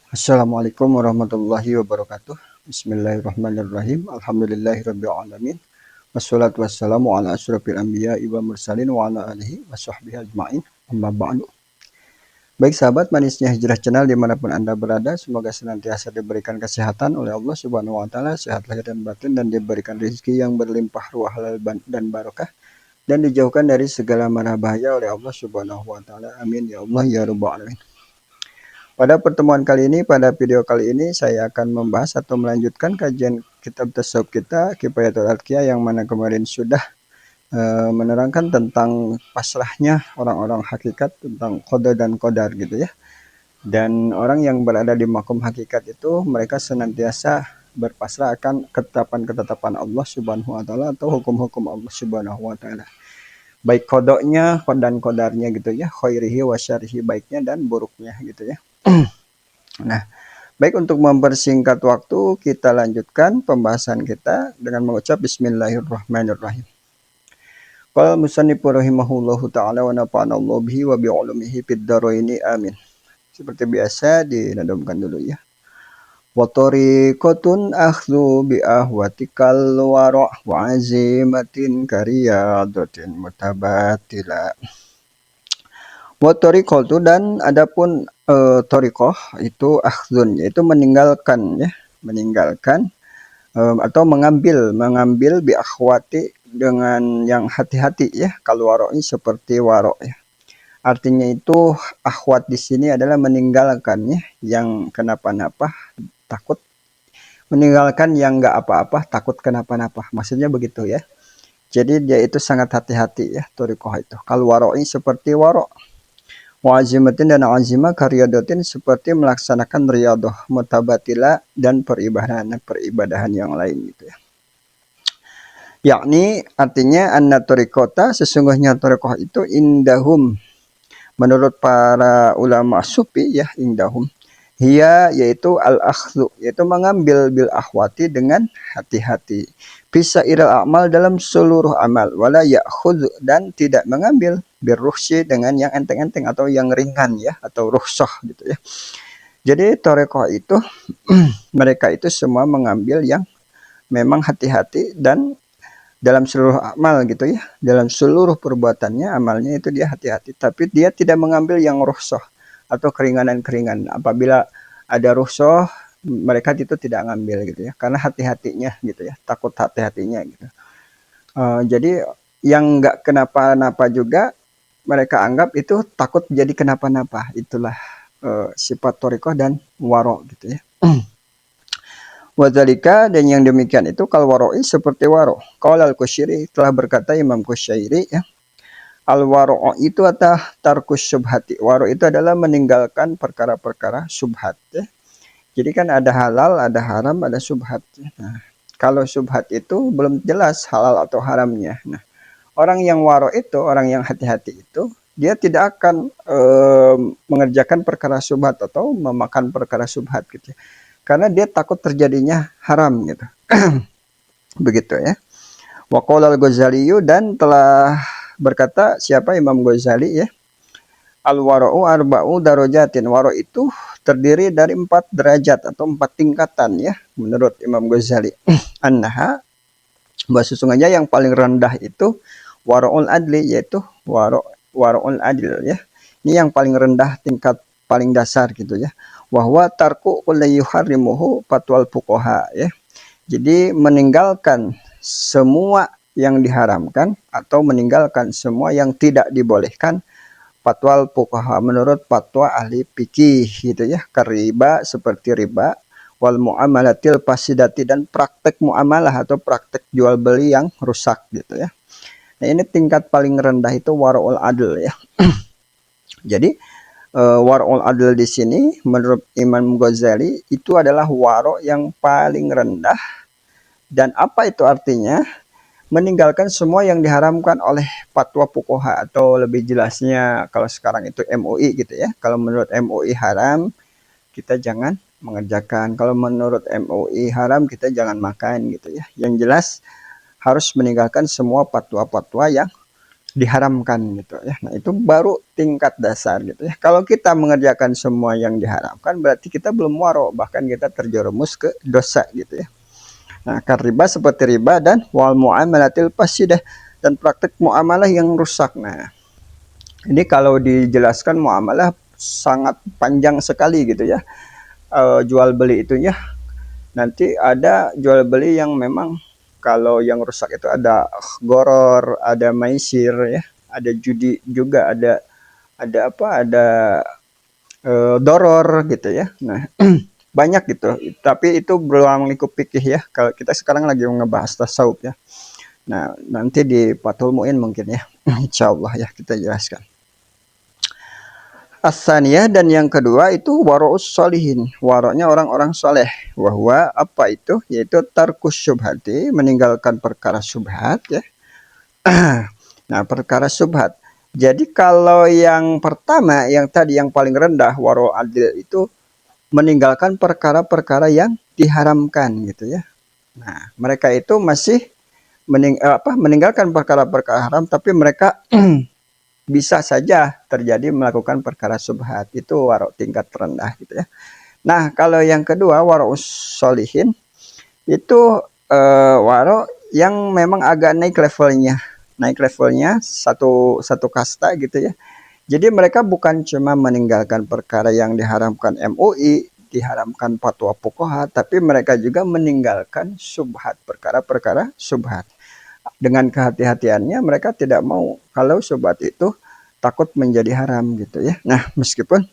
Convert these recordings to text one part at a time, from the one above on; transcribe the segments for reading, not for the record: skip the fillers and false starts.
Assalamualaikum warahmatullahi wabarakatuh. Bismillahirrahmanirrahim. Alhamdulillahirabbil alamin. Wassalatu wassalamu ala asyrofil anbiya'i wa mursalin wa ala alihi wa sahbihi ajma'in. Amma ba'du. Baik sahabat manisnya Hijrah Channel dimanapun Anda berada, semoga senantiasa diberikan kesehatan oleh Allah Subhanahu wa taala, sehat lahir dan batin, dan diberikan rezeki yang berlimpah ruah halal dan barokah, dan dijauhkan dari segala mara bahaya oleh Allah Subhanahu wa taala. Amin ya Allah ya rabbal alamin. Pada pertemuan kali ini, pada video kali ini, saya akan membahas atau melanjutkan kajian kitab tasawuf kita, Kifayatul Atqiya, yang mana kemarin sudah menerangkan tentang pasrahnya orang-orang hakikat, tentang qada dan qadar gitu ya. Dan orang yang berada di makom hakikat itu, mereka senantiasa berpasrah akan ketetapan-ketetapan Allah Subhanahu wa taala atau hukum-hukum Allah Subhanahu wa taala. Baik kodoknya dan kodarnya gitu ya, khairihi wa syarihi, baiknya dan buruknya gitu ya. Nah, baik, untuk mempersingkat waktu, kita lanjutkan pembahasan kita dengan mengucap Bismillahirrahmanirrahim. Qala musannifu rahimahullahu ta'ala wa nafa'anallahu bihi wa bi'ulumihi fid dharaini amin. Seperti biasa dinadamkan dulu ya. Wa tariqatun akhdhu bi ahwatikal wara' wa azimatin kariyadatin mutabatila. Wa tariqatu, dan adapun tariqah itu akhdhun, yaitu meninggalkan ya, meninggalkan atau mengambil bi akhwati, dengan yang hati-hati ya, kalau waroi seperti warok ya. Artinya itu akhwat di sini adalah meninggalkan ya, yang kenapa-napa takut, meninggalkan yang enggak apa-apa takut kenapa-napa, maksudnya begitu ya. Jadi dia itu sangat hati-hati ya, tariqah itu. Kalau waroi seperti warok, wazimatin dan azimah karyadatin seperti melaksanakan riyadah, mutabatila dan peribadahan yang lain gitu ya. Yakni artinya anna tariqata, sesungguhnya tariqah itu indahum, menurut para ulama sufi ya, indahum hiya, yaitu al-akhdhu, yaitu mengambil bil akhwati, dengan hati-hati, bisa iral amal, dalam seluruh amal, wala ya'khudhu, dan tidak mengambil birruhsi, dengan yang enteng-enteng atau yang ringan ya, atau rukhsah gitu ya. Jadi tariqah itu mereka itu semua mengambil yang memang hati-hati, dan dalam seluruh amal gitu ya, dalam seluruh perbuatannya, amalnya itu dia hati-hati, tapi dia tidak mengambil yang rukhsah atau keringanan-keringanan. Apabila ada rukhsah, mereka itu tidak ngambil gitu ya, karena hati-hatinya gitu ya, takut hati-hatinya gitu. Jadi yang enggak kenapa-napa juga mereka anggap itu takut jadi kenapa-napa. Itulah sifat thariqah dan waro gitu ya. Wadzalika, dan yang demikian itu kal waroi seperti waro. Qala al-Qushairi, telah berkata Imam Qushairi ya, al waro itu adalah tarkus syubhati. Waro itu adalah meninggalkan perkara-perkara syubhat ya. Jadi kan ada halal, ada haram, ada syubhat. Nah, kalau syubhat itu belum jelas halal atau haramnya. Nah, orang yang waro itu, orang yang hati-hati itu, dia tidak akan mengerjakan perkara syubhat atau memakan perkara syubhat gitu ya. Karena dia takut terjadinya haram gitu. Begitu ya. Wa qala al-Ghazali, dan telah berkata siapa Imam Ghazali ya, al-wara'u arba'u darajatin. Waro itu terdiri dari 4 derajat atau 4 tingkatan ya, menurut Imam Ghazali. Annaha, bahwa sesungguhnya yang paling rendah itu wara'ul adli, yaitu wara'ul adil ya. Ini yang paling rendah, tingkat paling dasar gitu ya. Wahwa tarku kulli yuharrimuhu fatwal fuqaha ya. Jadi meninggalkan semua yang diharamkan atau meninggalkan semua yang tidak dibolehkan, fatwal fuqaha, menurut fatwa ahli fikih gitu ya. Kariba, seperti riba, wal muamalatil fasidati, dan praktek muamalah atau praktek jual beli yang rusak gitu ya. Nah, ini tingkat paling rendah itu wara'ul adl ya. Jadi wara'ul adl di sini menurut Imam Ghazali itu adalah waro yang paling rendah. Dan apa itu artinya? Meninggalkan semua yang diharamkan oleh fatwa fuqaha, atau lebih jelasnya kalau sekarang itu MUI gitu ya. Kalau menurut MUI haram, kita jangan mengerjakan. Kalau menurut MUI haram, kita jangan makan gitu ya. Yang jelas harus meninggalkan semua fatwa-fatwa yang diharamkan gitu ya. Nah, itu baru tingkat dasar gitu ya. Kalau kita mengerjakan semua yang diharamkan berarti kita belum waro, bahkan kita terjerumus ke dosa gitu ya. Nah, kan riba seperti riba dan wal muamalatil fasidah dan praktik muamalah yang rusak. Nah, ini kalau dijelaskan muamalah sangat panjang sekali gitu ya. Jual beli itu ya. Nanti ada jual beli yang memang kalau yang rusak itu ada goror, ada maisir ya, ada judi juga, ada apa? Ada doror gitu ya. Nah, banyak gitu. Tapi itu berulang lingkup fikih ya. Kalau kita sekarang lagi ngebahas tasawuf ya. Nah, nanti di Fathul Muin mungkin ya. Insyaallah ya kita jelaskan. Asaniyah dan yang kedua itu waro'us solihin. Waroknya orang-orang soleh. Wahwa apa itu? Yaitu tarkus syubhati. Meninggalkan perkara syubhat ya. Nah, perkara syubhat. Jadi kalau yang pertama, yang tadi yang paling rendah, waro adil itu meninggalkan perkara-perkara yang diharamkan gitu ya. Nah, mereka itu masih meninggalkan perkara-perkara haram, tapi mereka bisa saja terjadi melakukan perkara subhat. Itu warok tingkat terendah gitu ya. Nah, kalau yang kedua warok solihin itu warok yang memang agak naik levelnya. Naik levelnya satu kasta gitu ya. Jadi mereka bukan cuma meninggalkan perkara yang diharamkan MUI, diharamkan fatwa fuqaha, tapi mereka juga meninggalkan subhat, perkara-perkara subhat. Dengan kehati-hatiannya mereka tidak mau kalau subhat itu takut menjadi haram gitu ya. Nah, meskipun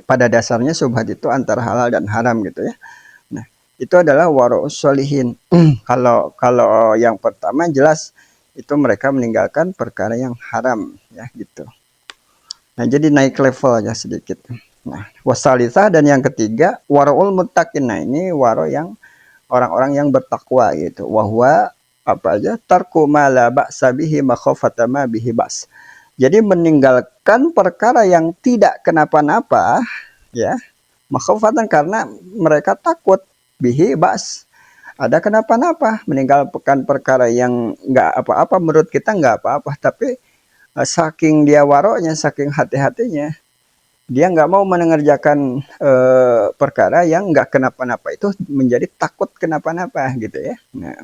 pada dasarnya subhat itu antara halal dan haram gitu ya. Nah, itu adalah wara'us solihin. Kalau yang pertama jelas itu mereka meninggalkan perkara yang haram ya gitu. Nah, jadi naik level aja sedikit. Nah, wasalisah dan yang ketiga waraul muttaqin. Nah, ini waro yang orang-orang yang bertakwa gitu. Wahwa apa aja tarku ma la ba'sa bihi makhafata ma bihi ba's. Jadi meninggalkan perkara yang tidak kenapa-napa ya. Makhafatan karena mereka takut bihi ba's. Ada kenapa-napa, meninggalkan perkara yang enggak apa-apa menurut kita enggak apa-apa, tapi saking dia waroknya, saking hati-hatinya, dia nggak mau mengerjakan perkara yang nggak kenapa-napa itu menjadi takut kenapa-napa gitu ya. Nah,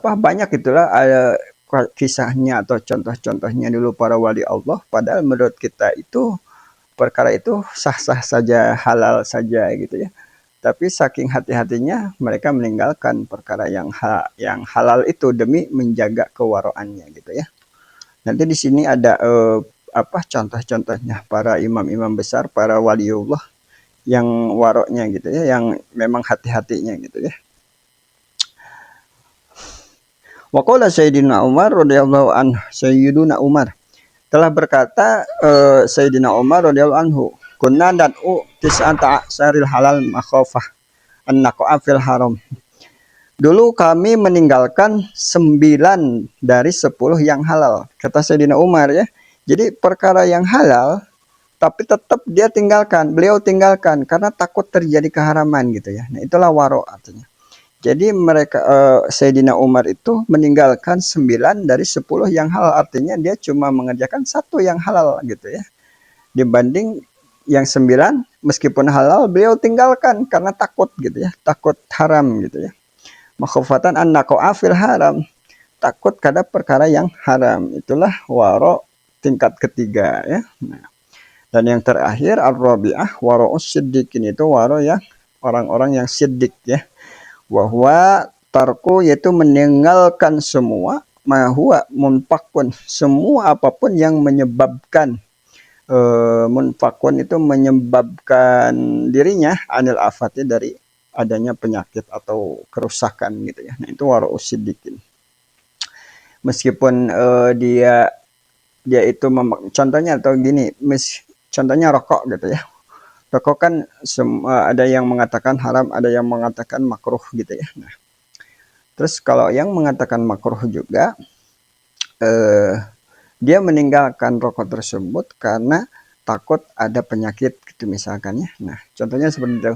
banyak itulah kisahnya atau contoh-contohnya dulu para wali Allah. Padahal menurut kita itu perkara itu sah-sah saja, halal saja gitu ya. Tapi saking hati-hatinya mereka meninggalkan perkara yang halal itu demi menjaga kewaroannya gitu ya. Nanti di sini ada contoh-contohnya para imam-imam besar, para waliullah yang waroknya gitu ya, yang memang hati-hatinya gitu ya. Waqala Sayyidina Umar radhiyallahu anhu, Sayyiduna Umar telah berkata Sayyidina Umar radhiyallahu anhu, kunna nad'u tis'ata syaril halal makhafah an-naqa'a fil haram. Dulu kami meninggalkan 9 dari 10 yang halal. Kata Sayyidina Umar ya. Jadi perkara yang halal, tapi tetap dia tinggalkan. Beliau tinggalkan karena takut terjadi keharaman gitu ya. Nah itulah waro artinya. Jadi mereka Sayyidina Umar itu meninggalkan 9 dari 10 yang halal. Artinya dia cuma mengerjakan 1 yang halal gitu ya. Dibanding yang 9 meskipun halal beliau tinggalkan karena takut gitu ya. Takut haram gitu ya. Makhufatan an-naqa'a fil haram, takut kada perkara yang haram. Itulah waro tingkat ketiga ya. Nah, dan yang terakhir ar-rabi'ah wara'us siddiqin, itu waro ya orang-orang yang siddiq ya. Wahwa tarku, yaitu meninggalkan semua mahua munfakun, semua apapun yang menyebabkan munfakun itu menyebabkan dirinya anil afati, dari adanya penyakit atau kerusakan gitu ya. Nah itu wara'us siddiqin. Meskipun dia itu contohnya atau gini, contohnya rokok gitu ya. Rokok kan ada yang mengatakan haram, ada yang mengatakan makruh gitu ya. Nah, terus kalau yang mengatakan makruh juga dia meninggalkan rokok tersebut karena takut ada penyakit gitu misalkan ya. Nah, contohnya seperti itu.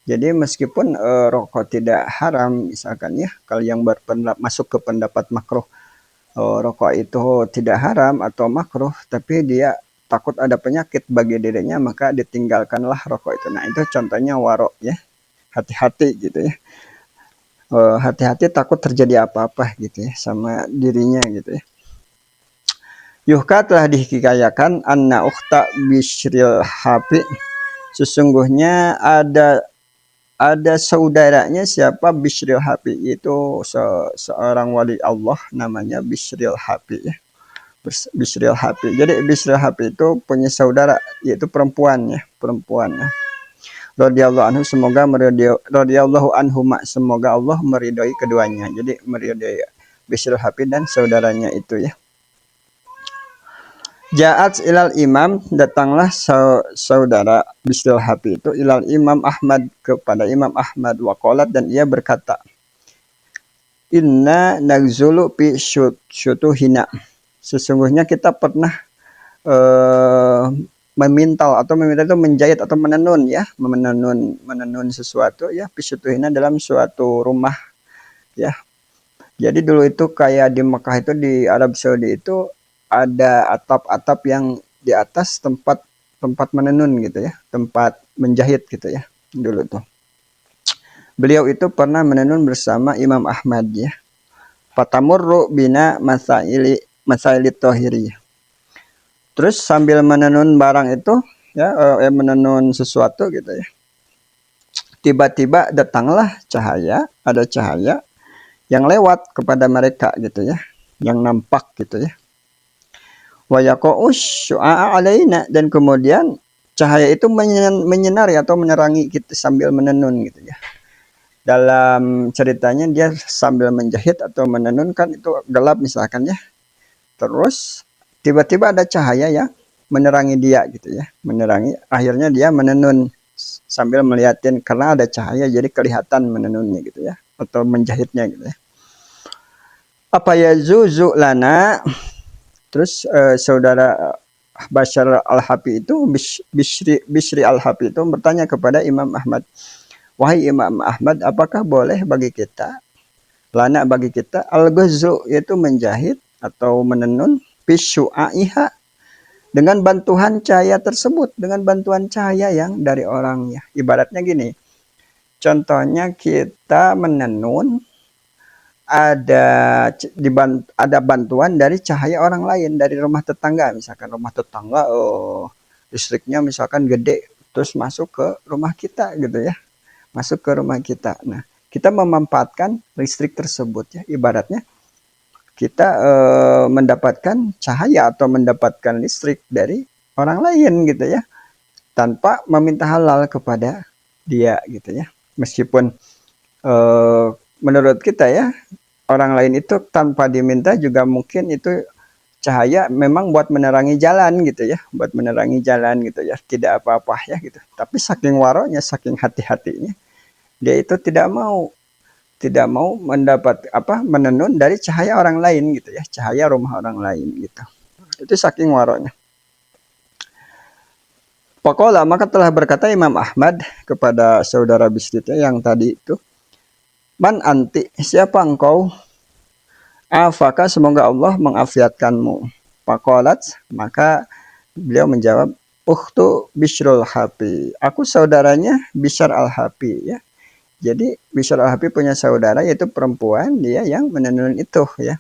Jadi meskipun rokok tidak haram misalkan ya, kalau yang masuk ke pendapat makruh, rokok itu tidak haram atau makruh, tapi dia takut ada penyakit bagi dirinya, maka ditinggalkanlah rokok itu. Nah, itu contohnya warok ya. Hati-hati gitu ya. Hati-hati takut terjadi apa-apa gitu ya sama dirinya gitu ya. Yuhka telah dihikayakan anna ukhta Bishril Hafi, sesungguhnya ada saudaranya siapa Bishril Hafi, itu seorang wali Allah namanya Bishril Hafi ya. Bishril Hafi. Jadi Bishril Hafi itu punya saudara yaitu perempuan ya, perempuan ya. Radhiyallahu anhu, semoga radhiyallahu anhuma, semoga Allah meridhoi keduanya. Jadi meridhoi Bishril Hafi dan saudaranya itu ya. Ja'at ilal imam, datanglah saudara Bishril Hafi itu ilal Imam Ahmad, kepada Imam Ahmad, waqalat, dan ia berkata, inna nagzulu fi syutuhina, sesungguhnya kita pernah memintal itu menjahit atau menenun ya, menenun sesuatu ya, fi syutuhina, dalam suatu rumah ya. Jadi dulu itu kayak di Mekah itu, di Arab Saudi itu ada atap-atap yang di atas tempat menenun gitu ya, tempat menjahit gitu ya dulu tuh. Beliau itu pernah menenun bersama Imam Ahmad ya. Fatamurru bina masaili tohiri. Terus sambil menenun barang itu ya, menenun sesuatu gitu ya. Tiba-tiba datanglah cahaya, ada cahaya yang lewat kepada mereka gitu ya, yang nampak gitu ya. Wa yaqa'ush syu'a alaina, dan kemudian cahaya itu menyinari atau menerangi kita sambil menenun gitu ya. Dalam ceritanya dia sambil menjahit atau menenun, kan itu gelap misalkan ya. Terus tiba-tiba ada cahaya yang menerangi dia gitu ya, menerangi, akhirnya dia menenun sambil melihatin, karena ada cahaya jadi kelihatan menenunnya gitu ya, atau menjahitnya gitu ya. Apa ya zuzu lana. Terus saudara Bashar Al-Hafi itu, Bishri Al-Hafi itu bertanya kepada Imam Ahmad, wahai Imam Ahmad, apakah boleh bagi kita, lana bagi kita, al-ghazlu, yaitu menjahit atau menenun, bisyu'aiha, dengan bantuan cahaya tersebut, dengan bantuan cahaya yang dari orangnya. Ibaratnya gini, contohnya kita menenun, ada bantuan dari cahaya orang lain, dari rumah tetangga, misalkan rumah tetangga listriknya misalkan gede, terus masuk ke rumah kita gitu ya, masuk ke rumah kita. Nah, kita memanfaatkan listrik tersebut ya, ibaratnya kita mendapatkan cahaya atau mendapatkan listrik dari orang lain gitu ya, tanpa meminta halal kepada dia gitu ya. Meskipun menurut kita ya, orang lain itu tanpa diminta juga mungkin itu cahaya memang buat menerangi jalan gitu ya, buat menerangi jalan gitu ya, tidak apa-apa ya gitu. Tapi saking waronya, saking hati-hatinya, dia itu tidak mau mendapat menenun dari cahaya orang lain gitu ya, cahaya rumah orang lain gitu. Itu saking waronya. Pokoknya maka telah berkata Imam Ahmad kepada saudara Bisritnya yang tadi itu, man anti, siapa engkau? Afaka, semoga Allah mengafiatkanmu. Pakolat, maka beliau menjawab, ukhtu Bishrul Hafi, aku saudaranya Bishr Al-Hafi ya. Jadi Bishr Al-Hafi punya saudara yaitu perempuan, dia yang menenun itu ya.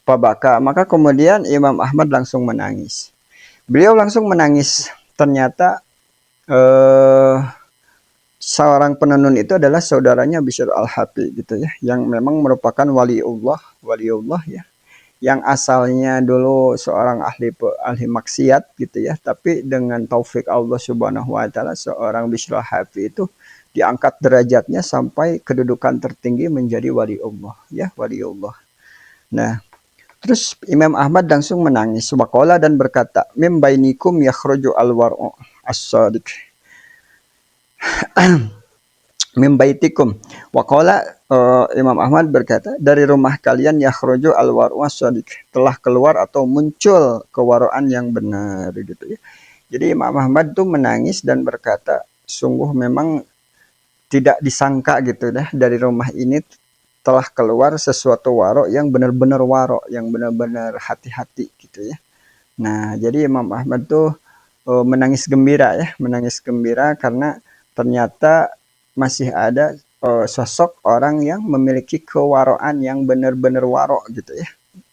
Pabaka, maka kemudian Imam Ahmad langsung menangis. Beliau langsung menangis. Ternyata seorang penenun itu adalah saudaranya Bishr Al-Hafi gitu ya, yang memang merupakan waliullah ya, yang asalnya dulu seorang ahli maksiat gitu ya, tapi dengan taufik Allah Subhanahu wa taala seorang Bishr Al-Hafi itu diangkat derajatnya sampai kedudukan tertinggi menjadi waliullah ya, waliullah. Nah, terus Imam Ahmad langsung menangis, waqala, dan berkata, mim bainikum yakhruju al-war'u as-sadiq. Mimbaitikum, waqala, Imam Ahmad berkata, dari rumah kalian yakhruju al-war'u as-sadiq, telah keluar atau muncul kewaraan yang benar gitu ya. Jadi Imam Ahmad tuh menangis dan berkata, sungguh memang tidak disangka gitu dah, dari rumah ini telah keluar sesuatu waro yang benar-benar waro, yang benar-benar hati-hati gitu ya. Nah, jadi Imam Ahmad tuh menangis gembira ya, menangis gembira karena ternyata masih ada sosok orang yang memiliki kewaroan yang benar-benar waro gitu ya.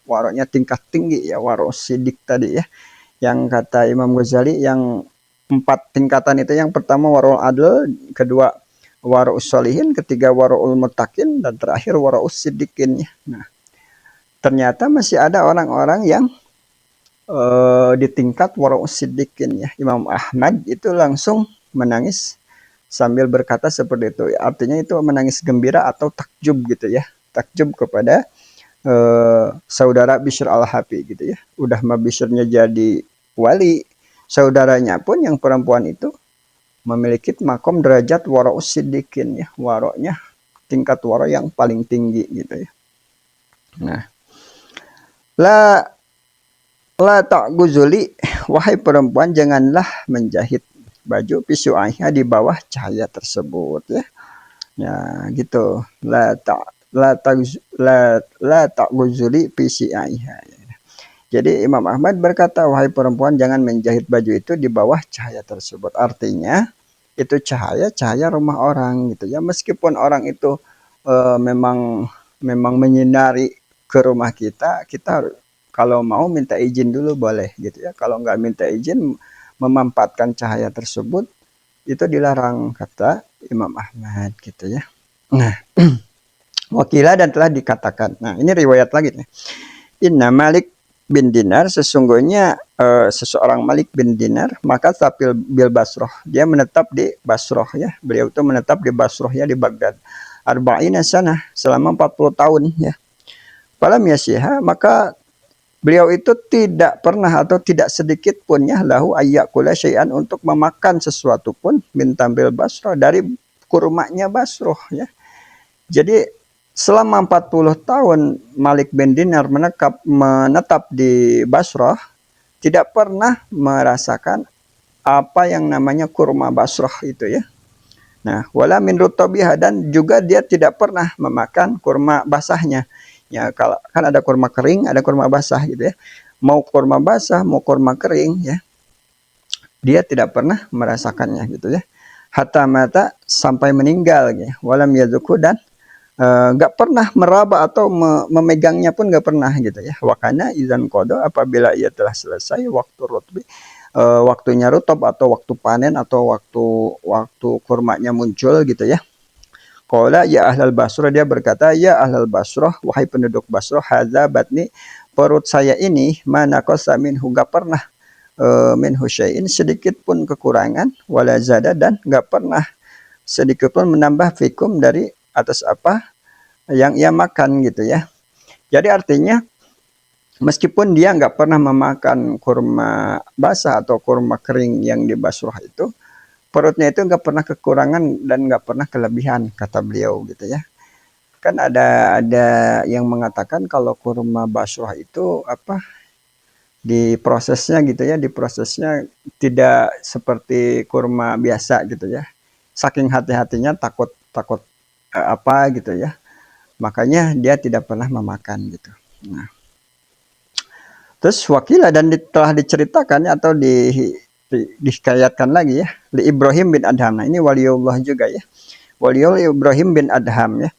Waronya tingkat tinggi ya, waro sidik tadi ya. Yang kata Imam Ghazali yang 4 tingkatan itu, yang pertama waro adl, kedua waro solihin, ketiga waro muttaqin, dan terakhir waro sidikin ya. Nah, ternyata masih ada orang-orang yang di tingkat waro sidikin ya. Imam Ahmad itu langsung menangis sambil berkata seperti itu. Artinya itu menangis gembira atau takjub gitu ya. Takjub kepada saudara Bishr al-Hafi gitu ya. Udah mah Bishrnya jadi wali, saudaranya pun yang perempuan itu memiliki makom derajat waro sidikin ya. Waronya tingkat waro yang paling tinggi gitu ya. Nah, la ta'guzuli, wahai perempuan janganlah menjahit baju pisuaiha di bawah cahaya tersebut ya. Ya gitu. La ta'guzuli pisuaiha. Jadi Imam Ahmad berkata, wahai perempuan jangan menjahit baju itu di bawah cahaya tersebut. Artinya itu cahaya rumah orang gitu ya. Meskipun orang itu memang menyinari ke rumah kita, kita kalau mau minta izin dulu boleh gitu ya. Kalau nggak minta izin memanfaatkan cahaya tersebut itu dilarang, kata Imam Ahmad gitu ya. Nah, wakilah dan telah dikatakan. Nah, ini riwayat lagi nih. Inna Malik bin Dinar, sesungguhnya seseorang Malik bin Dinar, maka tapil bil Basroh, dia menetap di Basroh ya. Beliau itu menetap di Basroh ya, di Baghdad. Arba'ina sana, selama 40 tahun ya. Falam yasiha, maka beliau itu tidak pernah atau tidak sedikit pun ya lahu ayyakula syai'an, untuk memakan sesuatu pun min tambil Basroh, dari kurmanya Basroh ya. Jadi selama 40 tahun Malik bin Dinar menetap di Basroh, tidak pernah merasakan apa yang namanya kurma Basroh itu ya. Nah, wala min rutobiha, dan juga dia tidak pernah memakan kurma basahnya. Ya, kalau kan ada kurma kering, ada kurma basah gitu ya. Mau kurma basah, mau kurma kering ya, dia tidak pernah merasakannya gitu ya. Hatta mata, sampai meninggal ya. Walam yazuku, dan nggak pernah meraba atau memegangnya pun nggak pernah gitu ya. Wakana izan kodo, apabila ia telah selesai waktu rutbi, waktunya rutob atau waktu panen atau waktu kurmanya muncul gitu ya. Qala ya ahlal Basrah, dia berkata, ya ahlal Basrah, wahai penduduk Basrah, hadza batni, perut saya ini, mana qasa minhu, gak pernah minhu syai'in, sedikit pun kekurangan, wala zada, dan gak pernah sedikit pun menambah fikum, dari atas apa yang ia makan gitu ya. Jadi artinya meskipun dia nggak pernah memakan kurma basah atau kurma kering yang di Basrah itu, perutnya itu nggak pernah kekurangan dan nggak pernah kelebihan, kata beliau gitu ya. Kan ada yang mengatakan kalau kurma Basrah itu apa, di prosesnya gitu ya, di prosesnya tidak seperti kurma biasa gitu ya. Saking hati-hatinya, takut apa gitu ya, makanya dia tidak pernah memakan gitu. Nah, terus wakilah, dan telah diceritakan atau dihikayatkan lagi ya, di Ibrahim bin Adham. Nah, ini waliullah juga ya, waliullah Ibrahim bin Adham ya.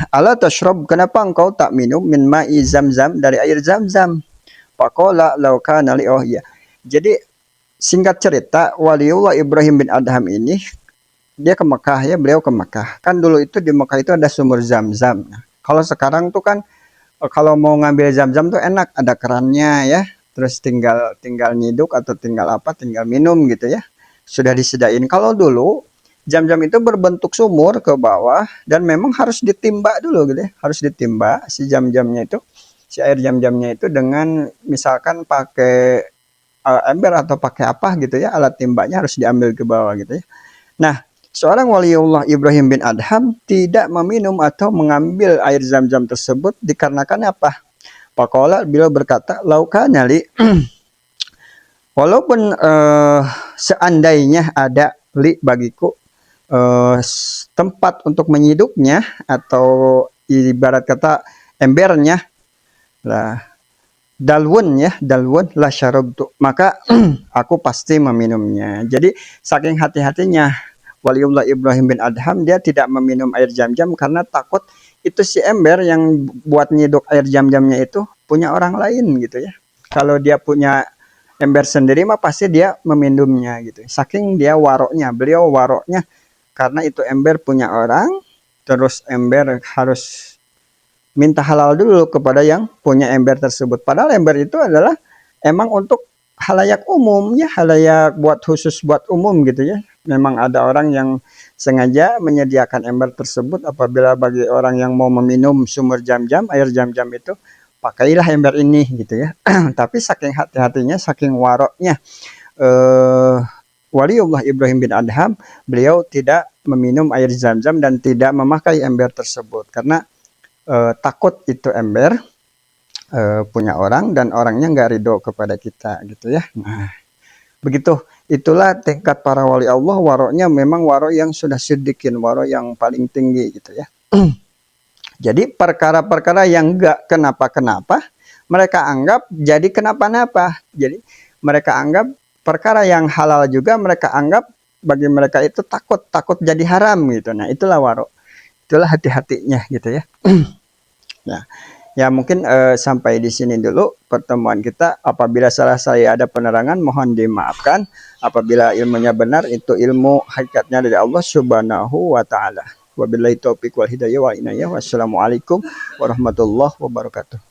Ala tashrab, kenapa engkau tak minum min ma'i Zamzam, dari air Zamzam? Faqala law kana li, oh ya. Jadi singkat cerita, waliullah Ibrahim bin Adham ini dia ke Mekah ya, beliau ke Mekah. Kan dulu itu di Mekah itu ada sumur Zamzam. Nah, kalau sekarang tuh kan kalau mau ngambil Zamzam tuh enak, ada kerannya ya. Terus tinggal nyiduk atau tinggal minum gitu ya. Sudah disediain. Kalau dulu Zamzam itu berbentuk sumur ke bawah dan memang harus ditimba dulu gitu ya. Harus ditimba si Zamzamnya itu, si air Zamzamnya itu dengan misalkan pakai ember atau pakai apa gitu ya, alat timbanya harus diambil ke bawah gitu ya. Nah, seorang waliullah Ibrahim bin Adham tidak meminum atau mengambil air Zamzam tersebut dikarenakan apa? Pakola, beliau berkata, laukanya li, walaupun seandainya ada li bagiku tempat untuk menyiduknya atau ibarat kata embernya lah, dalwun ya, dalwun la syarabtu, maka aku pasti meminumnya. Jadi saking hati-hatinya Waliullah Ibrahim bin Adham, dia tidak meminum air Zam-Zam karena takut itu si ember yang buat nyedok air Zam-Zamnya itu punya orang lain gitu ya. Kalau dia punya ember sendiri mah pasti dia meminumnya gitu. Saking dia waroknya, beliau waroknya karena itu ember punya orang, terus ember harus minta halal dulu kepada yang punya ember tersebut. Padahal ember itu adalah emang untuk halayak umum ya, halayak buat khusus buat umum gitu ya. Memang ada orang yang sengaja menyediakan ember tersebut apabila bagi orang yang mau meminum sumber Zam-Zam, air Zam-Zam itu pakailah ember ini gitu ya. Tapi saking hati-hatinya, saking waroknya Waliullah Ibrahim bin Adham, beliau tidak meminum air Zam-Zam dan tidak memakai ember tersebut karena takut itu ember punya orang dan orangnya nggak ridho kepada kita gitu ya. Nah, begitu, itulah tingkat para wali Allah, waroknya memang warok yang sudah sidikin, warok yang paling tinggi gitu ya. Jadi perkara-perkara yang nggak kenapa-kenapa mereka anggap jadi kenapa-napa. Jadi mereka anggap perkara yang halal juga mereka anggap bagi mereka itu takut jadi haram gitu. Nah itulah warok, itulah hati-hatinya gitu ya. Nah, ya mungkin sampai di sini dulu pertemuan kita. Apabila salah saya ada penerangan mohon dimaafkan. Apabila ilmunya benar itu ilmu hakikatnya dari Allah Subhanahu wa taala. Wabillahi taufiq wal hidayah wal inayah. Wassalamualaikum warahmatullahi wabarakatuh.